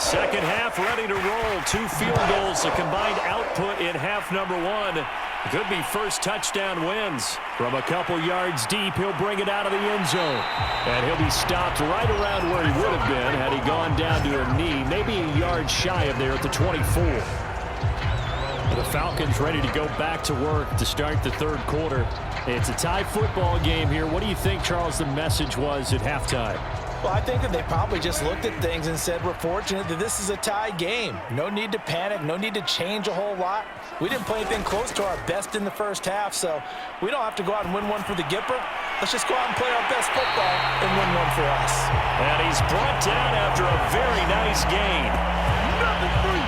Second half ready to roll. 2 field goals, a combined output in half number 1. Could be first touchdown wins. From a couple yards deep, he'll bring it out of the end zone. And he'll be stopped right around where he would have been had he gone down to a knee, maybe a yard shy of there at the 24. The Falcons ready to go back to work to start the third quarter. It's a tie football game here. What do you think, Charles, the message was at halftime? Well, I think that they probably just looked at things and said, we're fortunate that this is a tie game. No need to panic, no need to change a whole lot. We didn't play anything close to our best in the first half, so we don't have to go out and win one for the Gipper. Let's just go out and play our best football and win one for us. And he's brought down after a very nice gain. Number 3!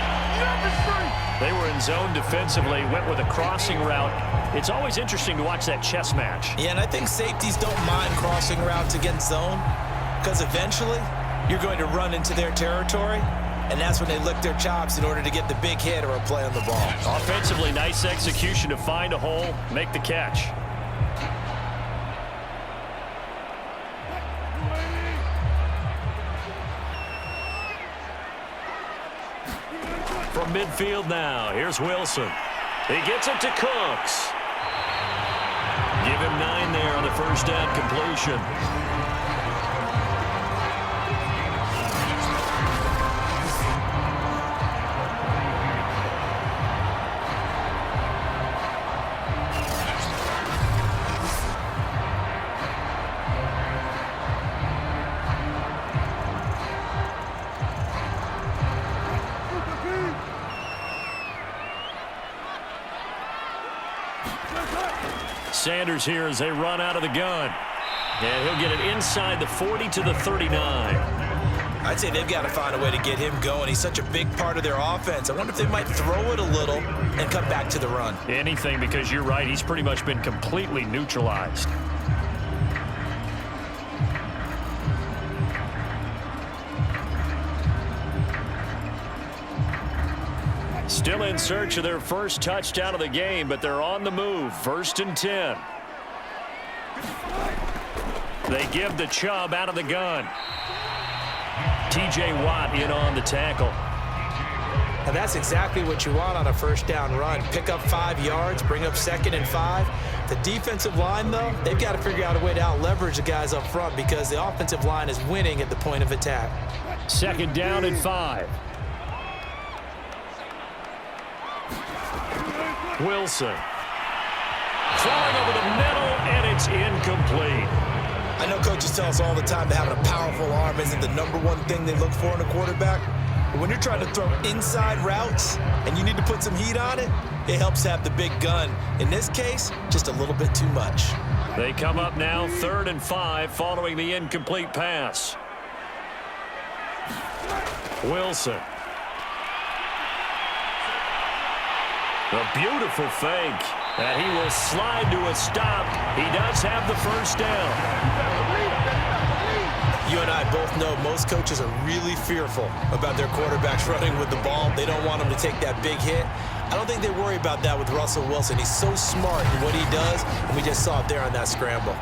They were in zone defensively, went with a crossing route. It's always interesting to watch that chess match. Yeah, and I think safeties don't mind crossing routes against zone, because eventually you're going to run into their territory, and that's when they lick their chops in order to get the big hit or a play on the ball. Offensively, nice execution to find a hole, make the catch. From midfield now, here's Wilson. He gets it to Cooks. Give him 9 there on the first down completion. Sanders here as they run out of the gun. And he'll get it inside the 40 to the 39. I'd say they've got to find a way to get him going. He's such a big part of their offense. I wonder if they might throw it a little and come back to the run. Anything, because you're right. He's pretty much been completely neutralized. Still in search of their first touchdown of the game, but they're on the move. 1st and 10. They give the Chubb out of the gun. T.J. Watt in on the tackle. And that's exactly what you want on a first down run. Pick up 5 yards, bring up 2nd and 5. The defensive line, though, they've got to figure out a way to out-leverage the guys up front because the offensive line is winning at the point of attack. 2nd down and 5. Wilson. Throwing over the middle, and it's incomplete. I know coaches tell us all the time that having a powerful arm isn't the #1 thing they look for in a quarterback. But when you're trying to throw inside routes and you need to put some heat on it, it helps have the big gun. In this case, just a little bit too much. They come up now 3rd and 5 following the incomplete pass. Wilson. A beautiful fake. And he will slide to a stop. He does have the first down. You and I both know most coaches are really fearful about their quarterbacks running with the ball. They don't want them to take that big hit. I don't think they worry about that with Russell Wilson. He's so smart in what he does, and we just saw it there on that scramble.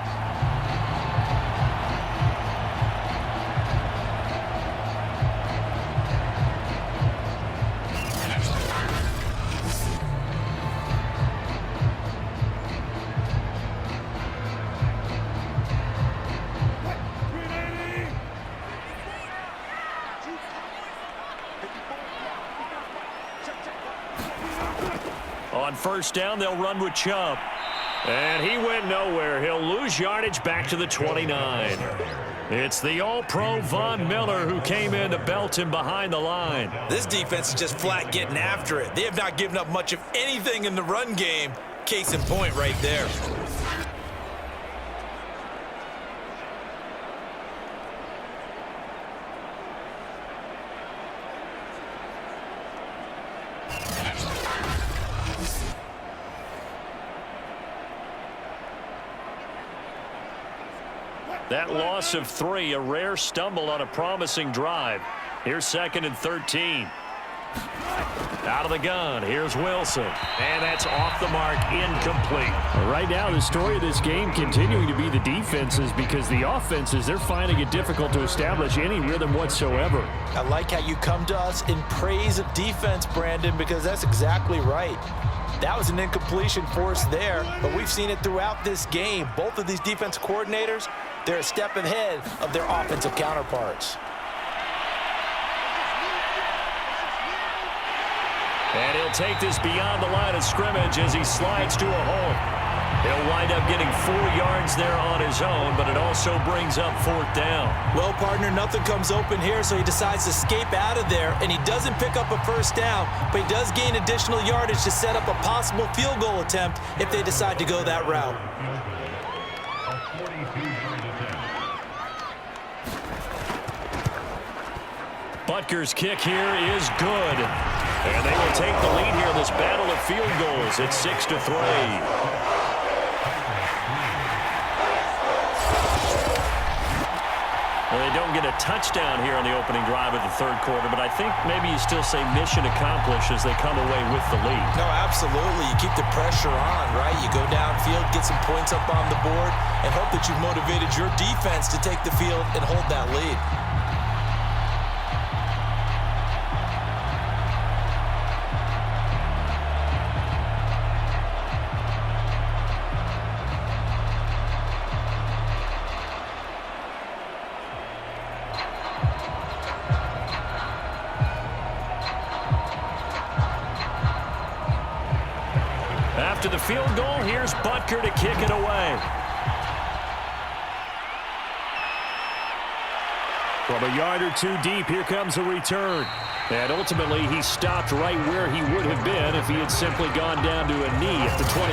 On first down, they'll run with Chubb. And he went nowhere. He'll lose yardage back to the 29. It's the All-Pro Von Miller who came in to belt him behind the line. This defense is just flat getting after it. They have not given up much of anything in the run game. Case in point right there. That loss of 3, a rare stumble on a promising drive. Here's 2nd and 13. Out of the gun, here's Wilson. And that's off the mark, incomplete. Right now, the story of this game continuing to be the defenses, because the offenses, they're finding it difficult to establish any rhythm whatsoever. I like how you come to us in praise of defense, Brandon, because that's exactly right. That was an incompletion forced there, but we've seen it throughout this game. Both of these defense coordinators, they're a step ahead of their offensive counterparts. And he'll take this beyond the line of scrimmage as he slides to a hole. He'll wind up getting 4 yards there on his own, but it also brings up 4th down. Well, partner, nothing comes open here, so he decides to escape out of there, and he doesn't pick up a first down, but he does gain additional yardage to set up a possible field goal attempt if they decide to go that route. Butker's kick here is good. And they will take the lead here in this battle of field goals. It's 6-3. Well, they don't get a touchdown here on the opening drive of the third quarter, but I think maybe you still say mission accomplished as they come away with the lead. No, absolutely. You keep the pressure on, right? You go downfield, get some points up on the board, and hope that you've motivated your defense to take the field and hold that lead. After the field goal, here's Butker to kick it away. From a yard or two deep, here comes a return. And ultimately, he stopped right where he would have been if he had simply gone down to a knee at the 25.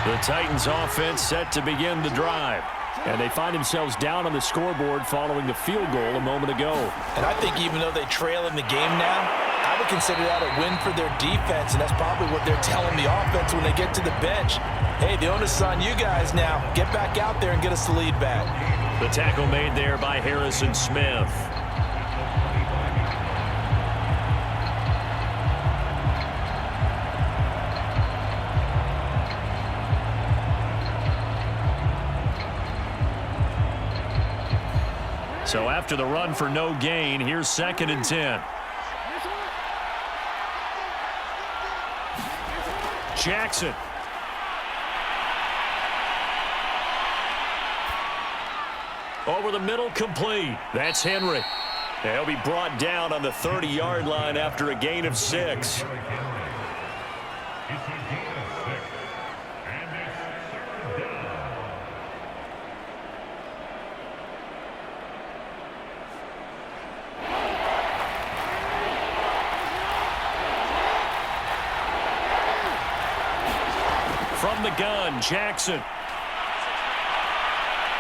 The Titans offense set to begin the drive. And they find themselves down on the scoreboard following the field goal a moment ago. And I think even though they trail in the game now, I would consider that a win for their defense, and that's probably what they're telling the offense when they get to the bench. Hey, the onus is on you guys now. Get back out there and get us the lead back. The tackle made there by Harrison Smith. So after the run for no gain, here's 2nd and 10. Jackson. Over the middle, complete. That's Henry. He'll be brought down on the 30-yard line after a gain of 6. From the gun, Jackson.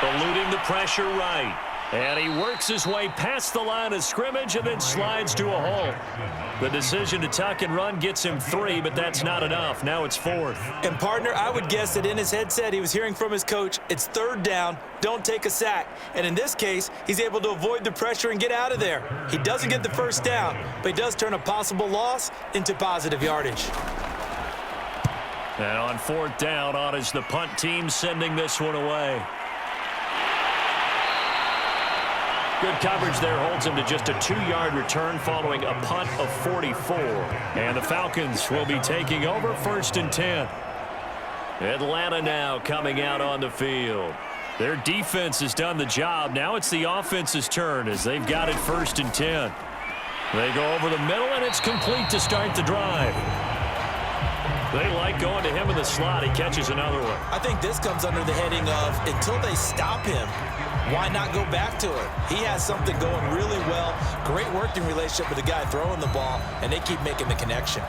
Eluding the pressure right. And he works his way past the line of scrimmage and then slides to a hole. The decision to tuck and run gets him 3, but that's not enough. Now it's 4th. And, partner, I would guess that in his headset he was hearing from his coach, it's 3rd down, don't take a sack. And in this case, he's able to avoid the pressure and get out of there. He doesn't get the first down, but he does turn a possible loss into positive yardage. And on 4th down, on is the punt team sending this one away. Good coverage there holds him to just a 2-yard return following a punt of 44. And the Falcons will be taking over 1st and 10. Atlanta now coming out on the field. Their defense has done the job. Now it's the offense's turn as they've got it 1st and 10. They go over the middle, and it's complete to start the drive. They like going to him in the slot. He catches another one. I think this comes under the heading of until they stop him, why not go back to it? He has something going really well. Great working relationship with the guy throwing the ball, and they keep making the connection.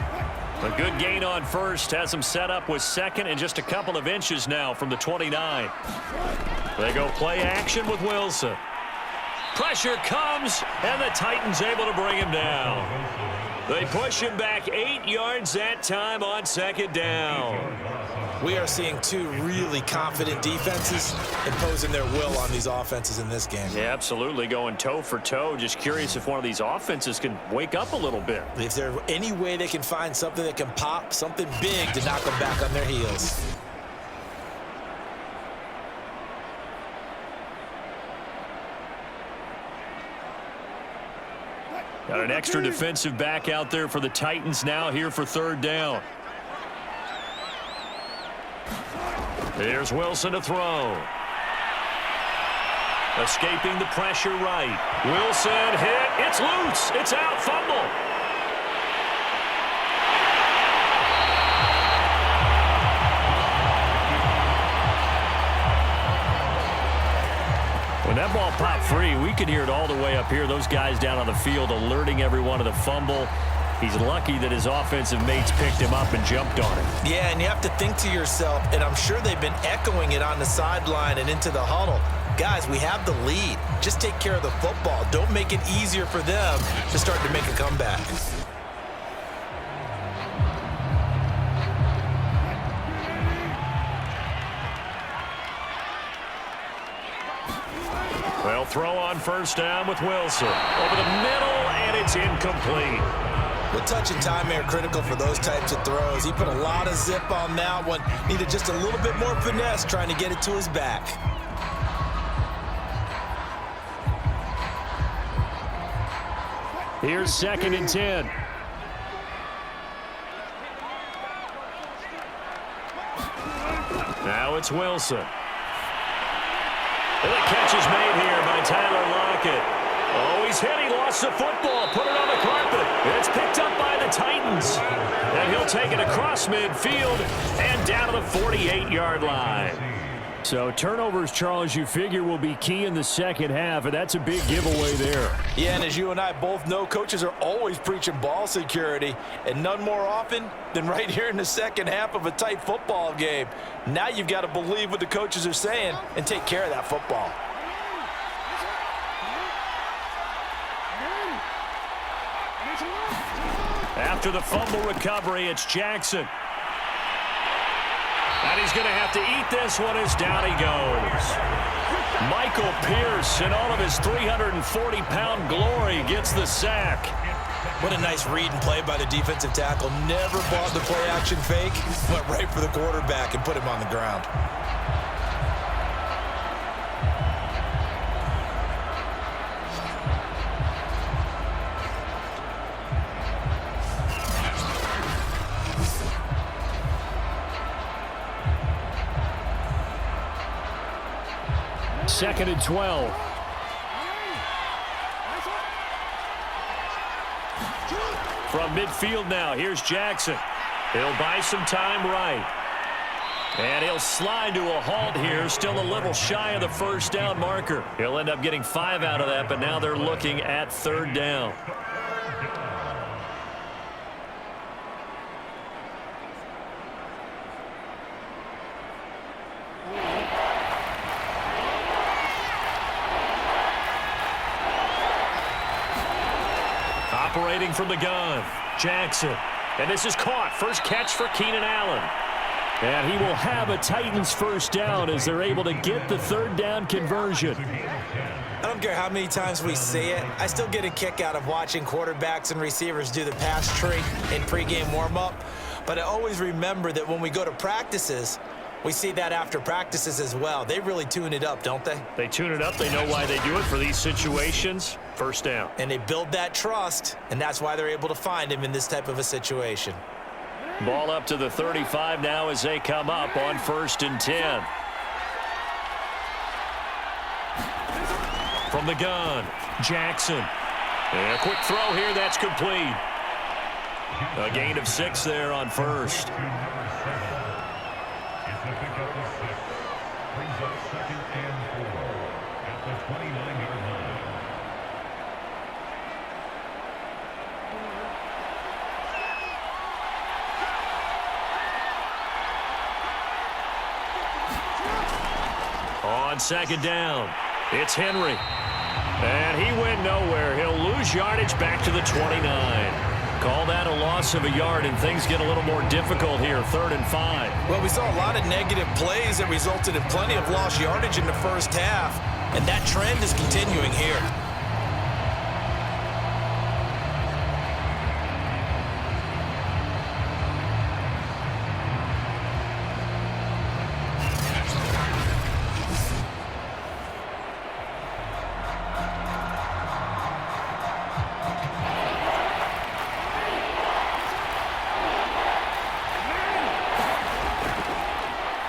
A good gain on 1st has him set up with 2nd and just a couple of inches now from the 29. They go play action with Wilson. Pressure comes, and the Titans able to bring him down. They push him back 8 yards that time on 2nd down. We are seeing two really confident defenses imposing their will on these offenses in this game. Yeah, absolutely, going toe for toe. Just curious if one of these offenses can wake up a little bit. If there's any way they can find something that can pop, something big to knock them back on their heels. Got an extra defensive back out there for the Titans now here for third down. Here's Wilson to throw. Escaping the pressure right. Wilson hit. It's loose. It's out. Fumble. When that ball popped free, we could hear it all the way up here. Those guys down on the field alerting everyone of the fumble. He's lucky that his offensive mates picked him up and jumped on him. Yeah, and you have to think to yourself, and I'm sure they've been echoing it on the sideline and into the huddle. Guys, we have the lead. Just take care of the football. Don't make it easier for them to start to make a comeback. Well, throw on first down with Wilson. Over the middle, and it's incomplete. The touch and time are critical for those types of throws. He put a lot of zip on that one. Needed just a little bit more finesse trying to get it to his back. Here's 2nd and 10. Now it's Wilson. And the catch is made here by Tyler Lockett. Oh, he's hit. He lost the football. Put it on the carpet. It's picked up by the Titans. And he'll take it across midfield and down to the 48-yard line. So turnovers, Charles, you figure will be key in the second half, and that's a big giveaway there. Yeah, and as you and I both know, coaches are always preaching ball security, and none more often than right here in the second half of a tight football game. Now you've got to believe what the coaches are saying and take care of that football. After the fumble recovery, it's Jackson. And he's going to have to eat this one as down he goes. Michael Pierce, in all of his 340-pound glory, gets the sack. What a nice read and play by the defensive tackle. Never bought the play-action fake. Went right for the quarterback and put him on the ground. Second and 12. From midfield now, here's Jackson. He'll buy some time right. And he'll slide to a halt here, still a little shy of the first down marker. He'll end up getting 5 out of that, but now they're looking at third down. Operating from the gun, Jackson. And this is caught. First catch for Keenan Allen. And he will have a Titans first down as they're able to get the third down conversion. I don't care how many times we say it, I still get a kick out of watching quarterbacks and receivers do the pass trick in pregame warm-up. But I always remember that when we go to practices, we see that after practices as well. They really tune it up, don't they? They tune it up. They know why they do it for these situations. First down. And they build that trust, and that's why they're able to find him in this type of a situation. Ball up to the 35 now as they come up on 1st and 10. From the gun, Jackson. And a quick throw here, that's complete. A gain of 6 there on first. On second down, it's Henry. And he went nowhere. He'll lose yardage back to the 29. Call that a loss of a yard, and things get a little more difficult here, 3rd and 5. Well, we saw a lot of negative plays that resulted in plenty of lost yardage in the first half, and that trend is continuing here.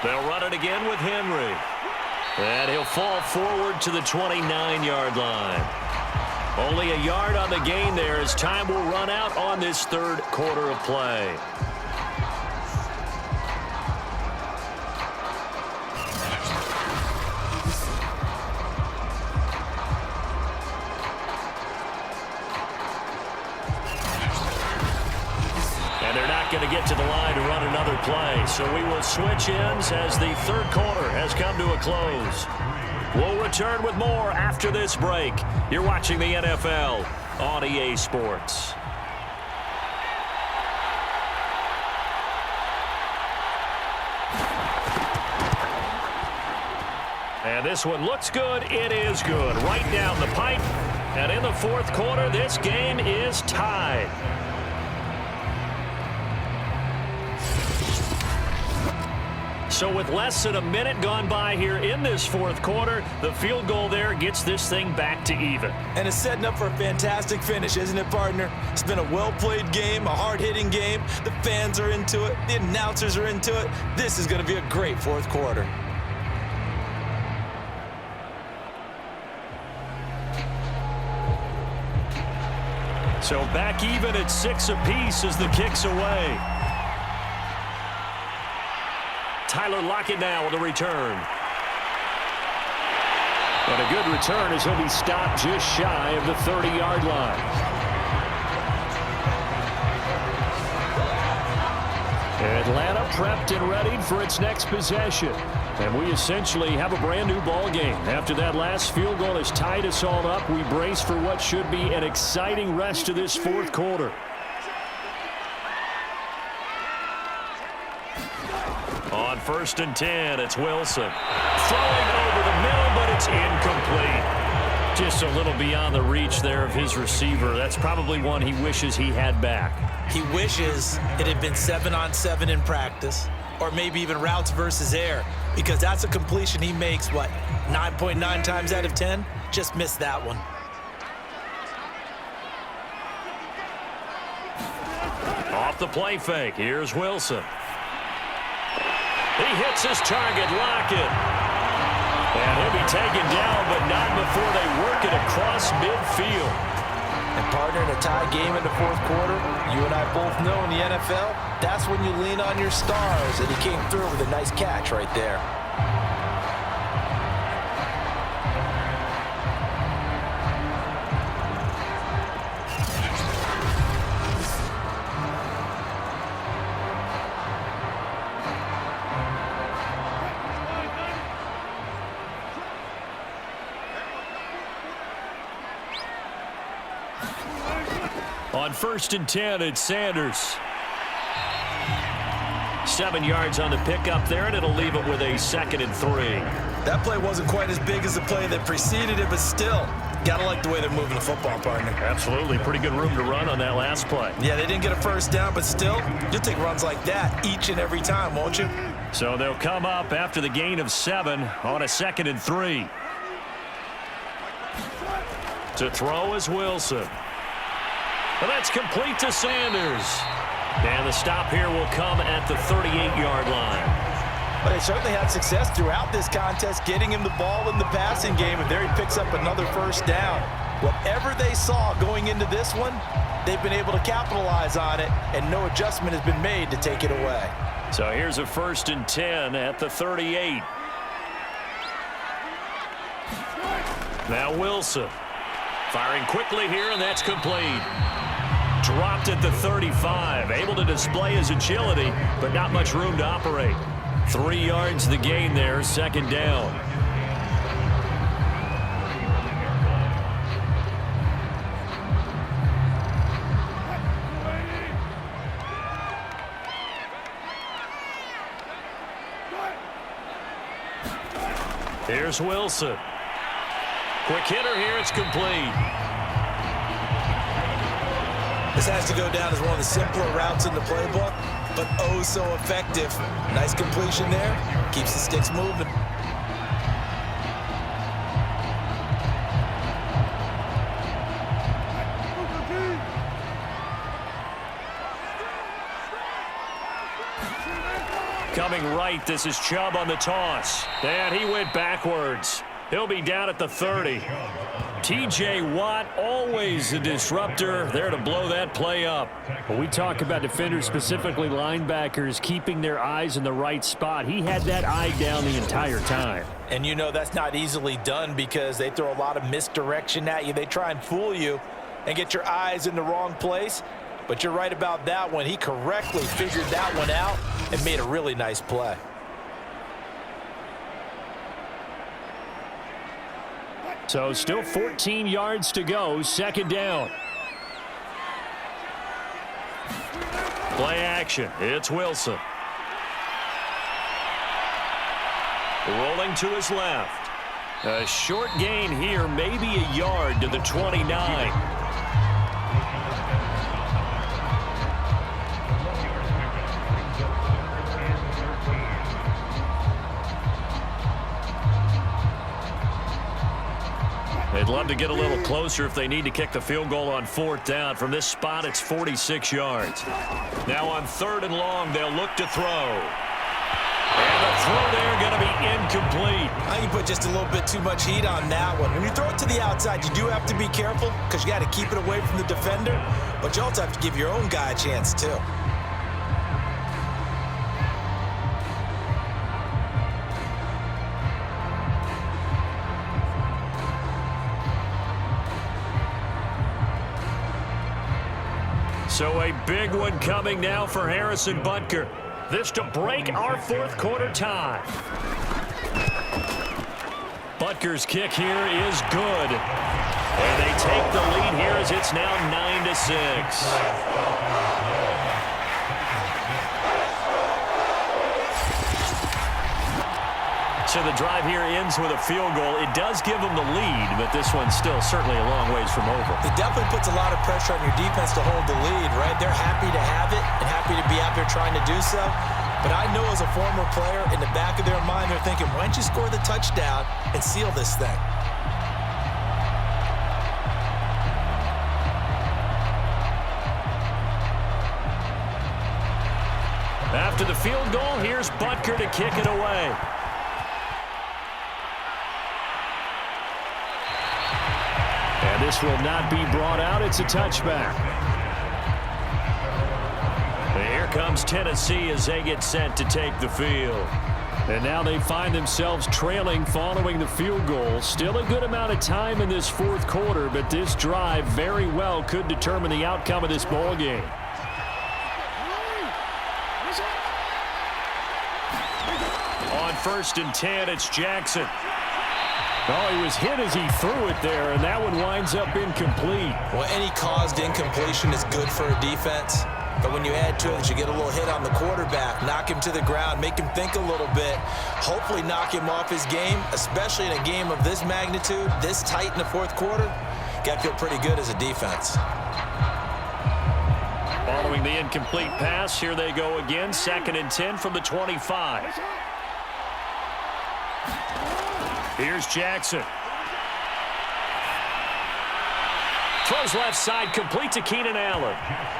They'll run it again with Henry. And he'll fall forward to the 29-yard line. Only a yard on the gain there as time will run out on this 3rd quarter of play. Going to get to the line to run another play. So we will switch ends as the 3rd quarter has come to a close. We'll return with more after this break. You're watching the NFL on EA Sports. And this one looks good. It is good. Right down the pipe. And in the 4th quarter, this game is tied. So with less than a minute gone by here in this 4th quarter, the field goal there gets this thing back to even. And it's setting up for a fantastic finish, isn't it, partner? It's been a well-played game, a hard-hitting game. The fans are into it. The announcers are into it. This is going to be a great 4th quarter. So back even at 6 apiece as the kick's away. Tyler Lockett now with a return. And a good return as he'll be stopped just shy of the 30-yard line. Atlanta prepped and ready for its next possession. And we essentially have a brand new ball game. After that last field goal has tied us all up, we brace for what should be an exciting rest of this 4th quarter. On 1st and 10, it's Wilson. Throwing over the middle, but it's incomplete. Just a little beyond the reach there of his receiver. That's probably one he wishes he had back. He wishes it had been 7-on-7 in practice, or maybe even routes versus air, because that's a completion he makes, 9.9 times out of 10? Just missed that one. Off the play fake, here's Wilson. He hits his target, Lockett. And he'll be taken down, but not before they work it across midfield. And partner, in a tie game in the 4th quarter, you and I both know in the NFL, that's when you lean on your stars, and he came through with a nice catch right there. On 1st and 10, it's Sanders. 7 yards on the pickup there, and it'll leave it with a 2nd and 3. That play wasn't quite as big as the play that preceded it, but still, gotta like the way they're moving the football, partner. Absolutely. Pretty good room to run on that last play. Yeah, they didn't get a first down, but still, you'll take runs like that each and every time, won't you? So they'll come up after the gain of 7 on a 2nd and 3. To throw is Wilson. And that's complete to Sanders. And the stop here will come at the 38-yard line. But they certainly had success throughout this contest, getting him the ball in the passing game, and there he picks up another first down. Whatever they saw going into this one, they've been able to capitalize on it, and no adjustment has been made to take it away. So here's a 1st and 10 at the 38. Now Wilson. Firing quickly here, and that's complete. Dropped at the 35. Able to display his agility, but not much room to operate. 3 yards the gain there, 2nd down. Here's Wilson. Quick hitter here. It's complete. This has to go down as one of the simpler routes in the playbook, but oh so effective. Nice completion there. Keeps the sticks moving. Coming right, this is Chubb on the toss. And he went backwards. He'll be down at the 30. T.J. Watt, always a disruptor, there to blow that play up. When we talk about defenders, specifically linebackers, keeping their eyes in the right spot, he had that eye down the entire time. And you know that's not easily done because they throw a lot of misdirection at you. They try and fool you and get your eyes in the wrong place. But you're right about that one. He correctly figured that one out and made a really nice play. So still 14 yards to go, second down. Play action. It's Wilson. Rolling to his left. A short gain here, maybe a yard to the 29. They'd love to get a little closer if they need to kick the field goal on fourth down. From this spot, it's 46 yards. Now on third and long, they'll look to throw. And the throw there going to be incomplete. I think you put just a little bit too much heat on that one. When you throw it to the outside, you do have to be careful because you got to keep it away from the defender. But you also have to give your own guy a chance, too. So a big one coming now for Harrison Butker. This to break our fourth quarter tie. Butker's kick here is good. And they take the lead here as it's now 9-6. So the drive here ends with a field goal. It does give them the lead, but this one's still certainly a long ways from over. It definitely puts a lot of pressure on your defense to hold the lead, right? They're happy to have it and happy to be out there trying to do so. But I know as a former player, in the back of their mind, they're thinking, why don't you score the touchdown and seal this thing? After the field goal, here's Butker to kick it away. And this will not be brought out. It's a touchback. Here comes Tennessee as they get set to take the field. And now they find themselves trailing following the field goal. Still a good amount of time in this fourth quarter, but this drive very well could determine the outcome of this ball game. On 1st and 10, it's Jackson. Oh, he was hit as he threw it there, and that one winds up incomplete. Well, any caused incompletion is good for a defense. But when you add to it, you get a little hit on the quarterback, knock him to the ground, make him think a little bit, hopefully knock him off his game, especially in a game of this magnitude, this tight in the fourth quarter. Got to feel pretty good as a defense. Following the incomplete pass, here they go again, 2nd and 10 from the 25. Here's Jackson. Throws left side, complete to Keenan Allen.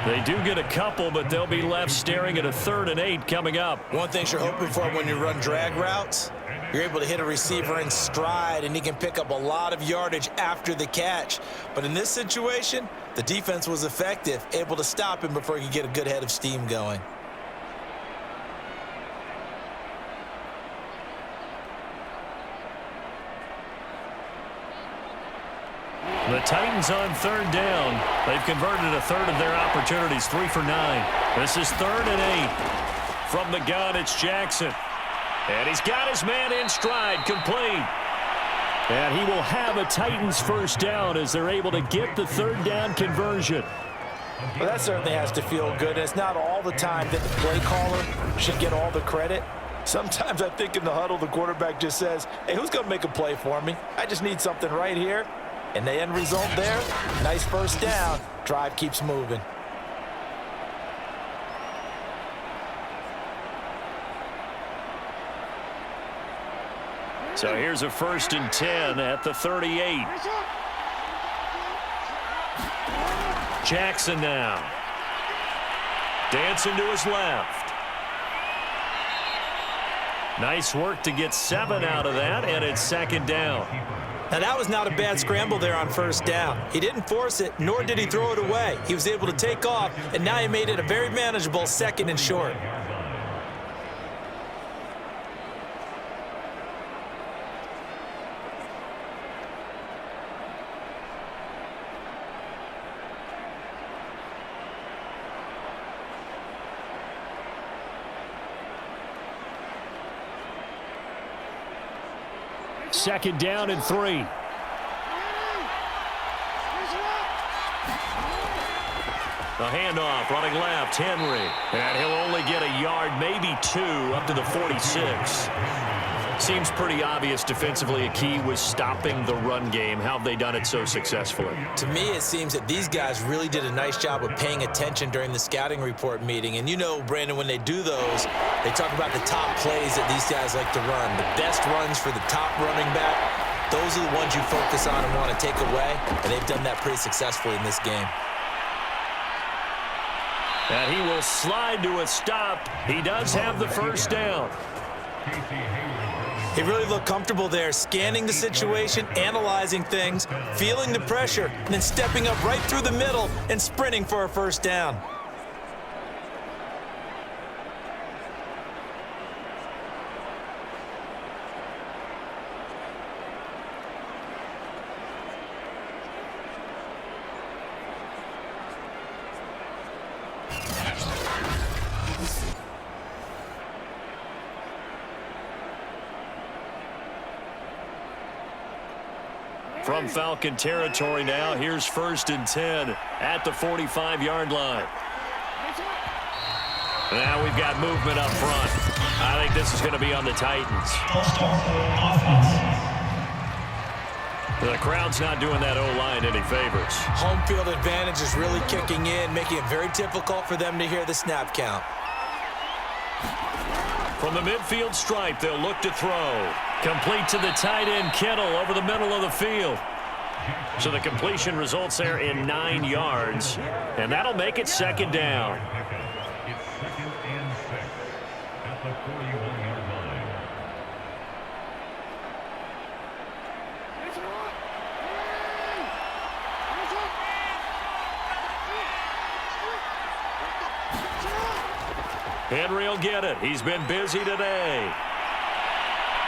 They do get a couple, but they'll be left staring at a 3rd and 8 coming up. One thing you're hoping for when you run drag routes, you're able to hit a receiver in stride, and he can pick up a lot of yardage after the catch. But in this situation, the defense was effective, able to stop him before he could get a good head of steam going. The Titans on 3rd down. They've converted a 1/3 of their opportunities, 3 for 9. This is 3rd and 8. From the gun, it's Jackson. And he's got his man in stride, complete. And he will have a Titans first down as they're able to get the 3rd down conversion. Well, that certainly has to feel good. It's not all the time that the play caller should get all the credit. Sometimes I think in the huddle, the quarterback just says, hey, who's going to make a play for me? I just need something right here. And the end result there, nice first down. Drive keeps moving. So here's a 1st and 10 at the 38. Jackson now. Dancing to his left. Nice work to get 7 out of that, and it's 2nd down. Now, that was not a bad scramble there on 1st down. He didn't force it, nor did he throw it away. He was able to take off, and now he made it a very manageable 2nd and short. Second down and 3. The handoff, running left, Henry. And he'll only get a yard, maybe 2, up to the 46. Seems pretty obvious defensively a key was stopping the run game. How have they done it so successfully? To me, it seems that these guys really did a nice job of paying attention during the scouting report meeting. And you know, Brandon, when they do those, they talk about the top plays that these guys like to run. The best runs for the top running back, those are the ones you focus on and want to take away. And they've done that pretty successfully in this game. And he will slide to a stop. He does have the 1st down. He really looked comfortable there, scanning the situation, analyzing things, feeling the pressure, and then stepping up right through the middle and sprinting for a 1st down. From Falcon territory now, here's 1st and 10 at the 45-yard line. Now we've got movement up front. I think this is going to be on the Titans. The crowd's not doing that O-line any favors. Home field advantage is really kicking in, making it very difficult for them to hear the snap count. From the midfield stripe, they'll look to throw. Complete to the tight end, Kittle, over the middle of the field. So the completion results there in 9 yards, and that'll make it 2nd down. It's 2nd and 6 at the 41-yard line. Henry will get it. He's been busy today.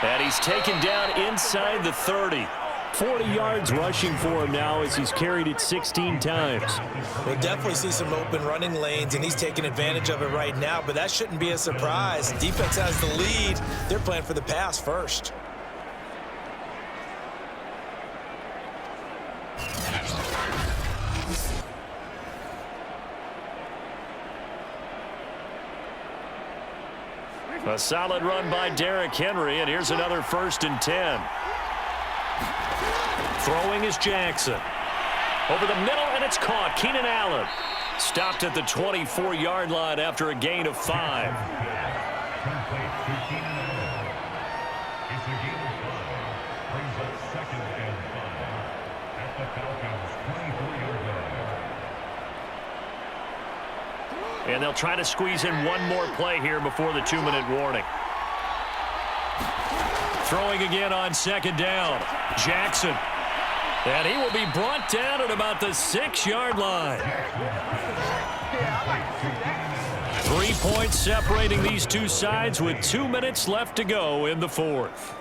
And he's taken down inside the 30. 40 yards rushing for him now as he's carried it 16 times. We'll definitely see some open running lanes, and he's taking advantage of it right now, but that shouldn't be a surprise. Defense has the lead. They're playing for the pass first. A solid run by Derrick Henry, and here's another 1st and 10. Throwing is Jackson. Over the middle, and it's caught. Keenan Allen stopped at the 24-yard line after a gain of 5. It's a gain of 5. Brings up 2nd and 5 at the Falcons' 24-yard line. And they'll try to squeeze in one more play here before the 2-minute warning. Throwing again on 2nd down. Jackson. And he will be brought down at about the 6-yard line. 3 points separating these two sides with 2 minutes left to go in the 4th.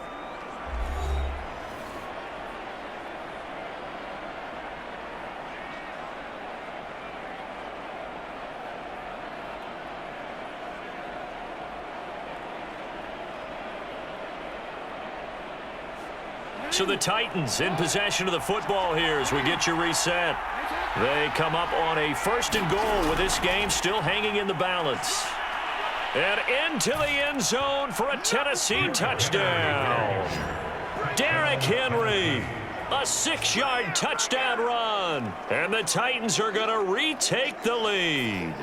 So the Titans in possession of the football here as we get you reset. They come up on a 1st and goal with this game still hanging in the balance. And into the end zone for a Tennessee touchdown. Derrick Henry, a 6-yard touchdown run. And the Titans are going to retake the lead.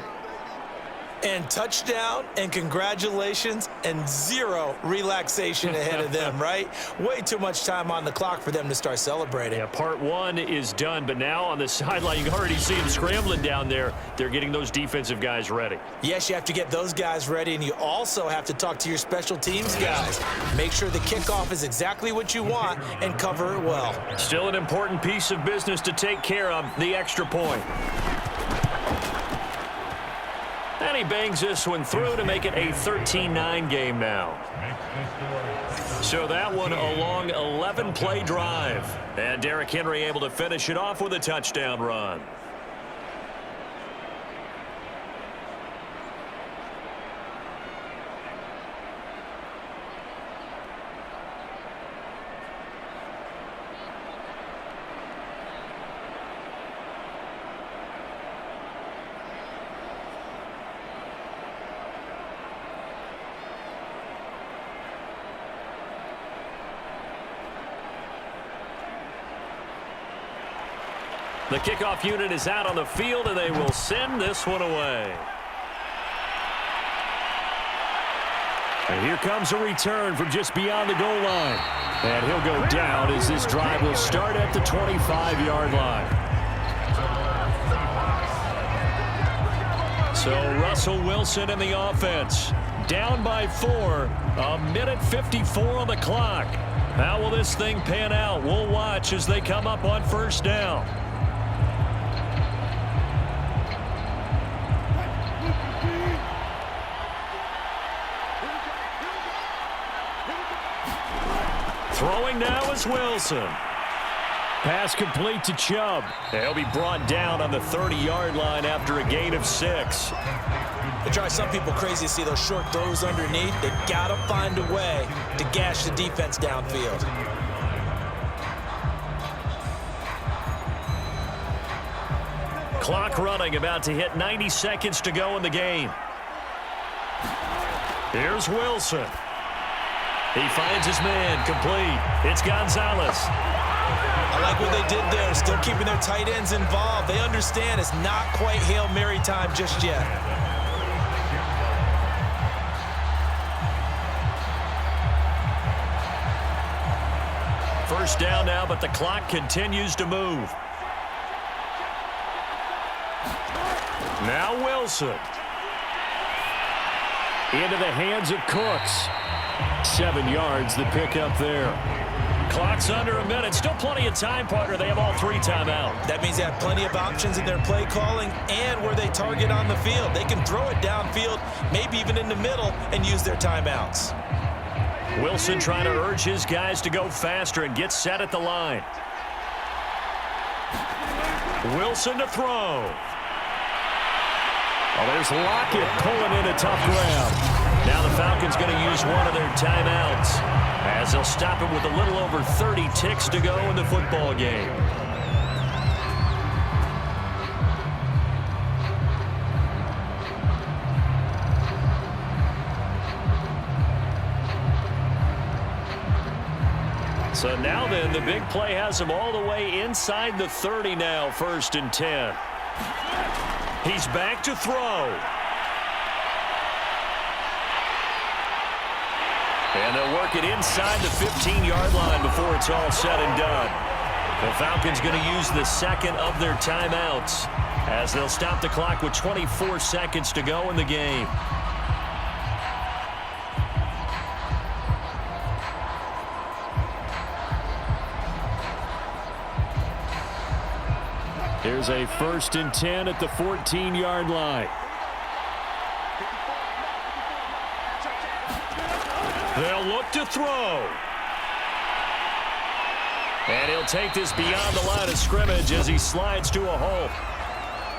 And touchdown, and congratulations, and zero relaxation ahead of them, right? Way too much time on the clock for them to start celebrating. Yeah, part one is done, but now on the sideline, you can already see them scrambling down there. They're getting those defensive guys ready. Yes, you have to get those guys ready, and you also have to talk to your special teams guys. Make sure the kickoff is exactly what you want and cover it well. Still an important piece of business to take care of, the extra point. And he bangs this one through to make it a 13-9 game now. So that one a long 11-play drive. And Derrick Henry able to finish it off with a touchdown run. The kickoff unit is out on the field, and they will send this one away. And here comes a return from just beyond the goal line. And he'll go down as this drive will start at the 25-yard line. So Russell Wilson in the offense. Down by 4. A minute 54 on the clock. How will this thing pan out? We'll watch as they come up on first down. Throwing now is Wilson. Pass complete to Chubb. He'll be brought down on the 30-yard line after a gain of 6. It drives some people crazy to see those short throws underneath. They got to find a way to gash the defense downfield. Clock running, about to hit 90 seconds to go in the game. Here's Wilson. He finds his man, complete. It's Gonzalez. I like what they did there, still keeping their tight ends involved. They understand it's not quite Hail Mary time just yet. First down now, but the clock continues to move. Now Wilson. Into the hands of Cooks. 7 yards, the pickup there. Clock's under a minute. Still plenty of time, partner. They have all 3 timeouts. That means they have plenty of options in their play calling and where they target on the field. They can throw it downfield, maybe even in the middle, and use their timeouts. Wilson trying to urge his guys to go faster and get set at the line. Wilson to throw. Oh, there's Lockett pulling in a tough grab. Now the Falcons going to use one of their timeouts as they'll stop it with a little over 30 ticks to go in the football game. So now then, the big play has him all the way inside the 30 now, 1st and 10. He's back to throw. And they'll work it inside the 15-yard line before it's all said and done. The Falcons going to use the second of their timeouts as they'll stop the clock with 24 seconds to go in the game. Here's a 1st and 10 at the 14-yard line. They'll look to throw. And he'll take this beyond the line of scrimmage as he slides to a hole.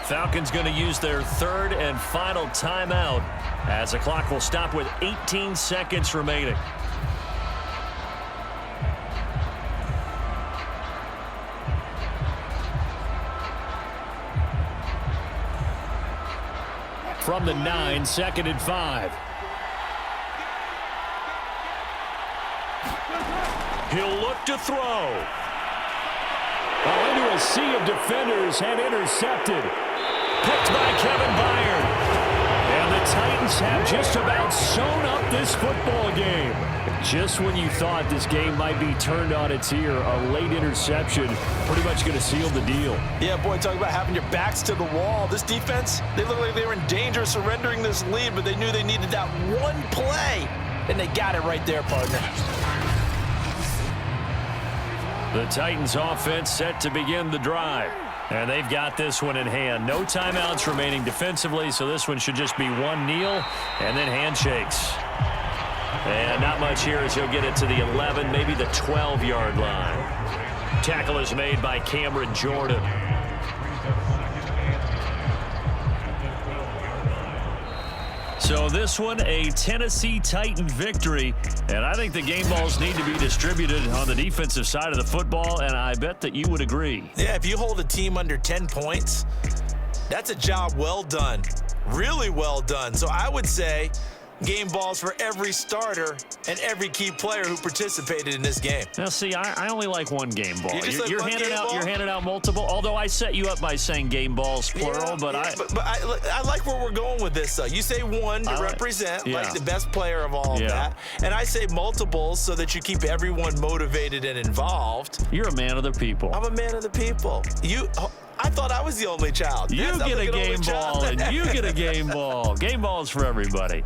Falcons going to use their 3rd and final timeout as the clock will stop with 18 seconds remaining. From the 9, 2nd and 5. He'll look to throw. Oh, into a sea of defenders and intercepted. Picked by Kevin Byard. And the Titans have just about sewn up this football game. Just when you thought this game might be turned on its ear, a late interception pretty much going to seal the deal. Yeah, boy, talk about having your backs to the wall. This defense, they look like they were in danger of surrendering this lead, but they knew they needed that one play, and they got it right there, partner. The Titans offense set to begin the drive. And they've got this one in hand. No timeouts remaining defensively, so this one should just be one kneel and then handshakes. And not much here as he'll get it to the 11, maybe the 12-yard line. Tackle is made by Cameron Jordan. So this one, a Tennessee Titan victory. And I think the game balls need to be distributed on the defensive side of the football, and I bet that you would agree. Yeah, if you hold a team under 10 points, that's a job well done. Really well done. So I would say game balls for every starter and every key player who participated in this game. Now, see, I only like one game ball. You're handing out multiple. Although I set you up by saying game balls plural, but I like where we're going with this. Though you say one to represent like the best player of all of that, and I say multiples so that you keep everyone motivated and involved. You're a man of the people. I'm a man of the people. I thought I was the only child. You get a game ball, and you get a game ball. Game balls for everybody.